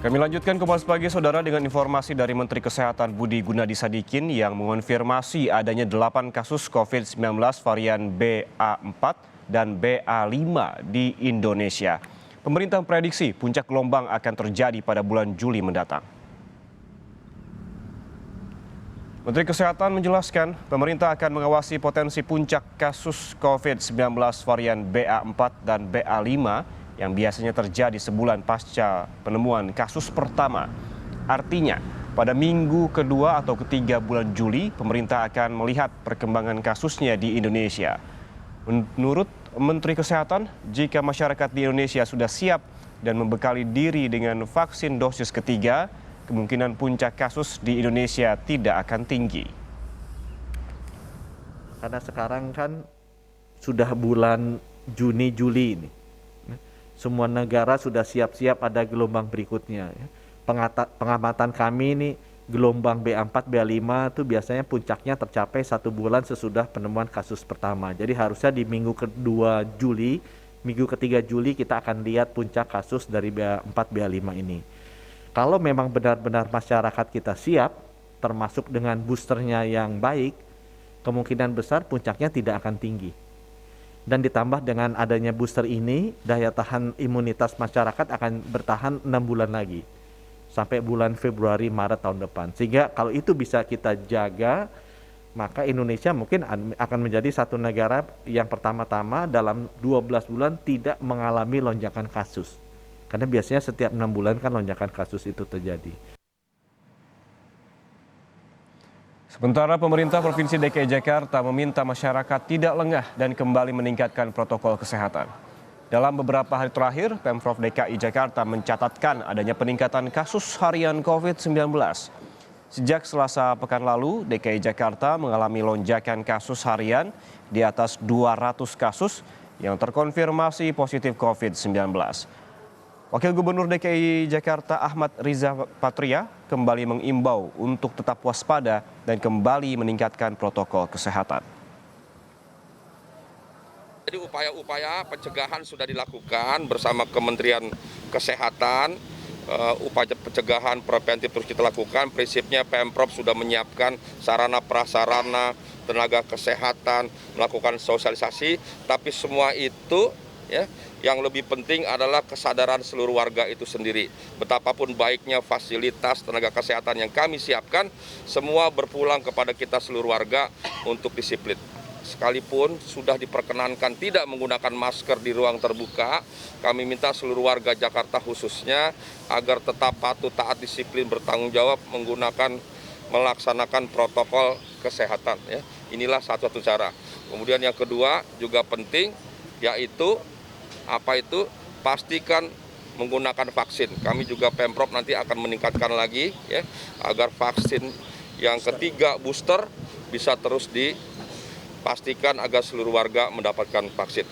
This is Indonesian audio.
Kami lanjutkan Kompas Pagi, Saudara, dengan informasi dari Menteri Kesehatan Budi Gunadi Sadikin yang mengonfirmasi adanya 8 kasus COVID-19 varian BA4 dan BA5 di Indonesia. Pemerintah memprediksi puncak gelombang akan terjadi pada bulan Juli mendatang. Menteri Kesehatan menjelaskan pemerintah akan mengawasi potensi puncak kasus COVID-19 varian BA4 dan BA5 yang biasanya terjadi sebulan pasca penemuan kasus pertama. Artinya, pada minggu kedua atau ketiga bulan Juli, pemerintah akan melihat perkembangan kasusnya di Indonesia. Menurut Menteri Kesehatan, jika masyarakat di Indonesia sudah siap dan membekali diri dengan vaksin dosis ketiga, kemungkinan puncak kasus di Indonesia tidak akan tinggi. Karena sekarang kan sudah bulan Juni-Juli ini. Semua negara sudah siap-siap ada gelombang berikutnya. Pengamatan kami ini gelombang BA4, BA5 itu biasanya puncaknya tercapai 1 bulan sesudah penemuan kasus pertama. Jadi harusnya di minggu kedua Juli, minggu ketiga Juli kita akan lihat puncak kasus dari BA4, BA5 ini. Kalau memang benar-benar masyarakat kita siap, termasuk dengan boosternya yang baik, kemungkinan besar puncaknya tidak akan tinggi. Dan ditambah dengan adanya booster ini, daya tahan imunitas masyarakat akan bertahan 6 bulan lagi. Sampai bulan Februari, Maret tahun depan. Sehingga kalau itu bisa kita jaga, maka Indonesia mungkin akan menjadi satu negara yang pertama-tama dalam 12 bulan tidak mengalami lonjakan kasus. Karena biasanya setiap 6 bulan kan lonjakan kasus itu terjadi. Sementara pemerintah Provinsi DKI Jakarta meminta masyarakat tidak lengah dan kembali meningkatkan protokol kesehatan. Dalam beberapa hari terakhir, Pemprov DKI Jakarta mencatatkan adanya peningkatan kasus harian COVID-19. Sejak Selasa pekan lalu, DKI Jakarta mengalami lonjakan kasus harian di atas 200 kasus yang terkonfirmasi positif COVID-19. Wakil Gubernur DKI Jakarta Ahmad Riza Patria kembali mengimbau untuk tetap waspada dan kembali meningkatkan protokol kesehatan. Jadi upaya-upaya pencegahan sudah dilakukan bersama Kementerian Kesehatan. Upaya pencegahan preventif terus kita lakukan. Prinsipnya Pemprov sudah menyiapkan sarana prasarana, tenaga kesehatan, melakukan sosialisasi. Tapi semua itu ya, yang lebih penting adalah kesadaran seluruh warga itu sendiri. Betapapun baiknya fasilitas tenaga kesehatan yang kami siapkan, semua berpulang kepada kita seluruh warga untuk disiplin. Sekalipun sudah diperkenankan tidak menggunakan masker di ruang terbuka, kami minta seluruh warga Jakarta khususnya agar tetap patuh, taat, disiplin, bertanggung jawab melaksanakan protokol kesehatan. Ya. Inilah satu-satu cara. Kemudian yang kedua juga penting, yaitu pastikan menggunakan vaksin. Kami juga Pemprov nanti akan meningkatkan lagi ya, agar vaksin yang ketiga booster bisa terus dipastikan agar seluruh warga mendapatkan vaksin.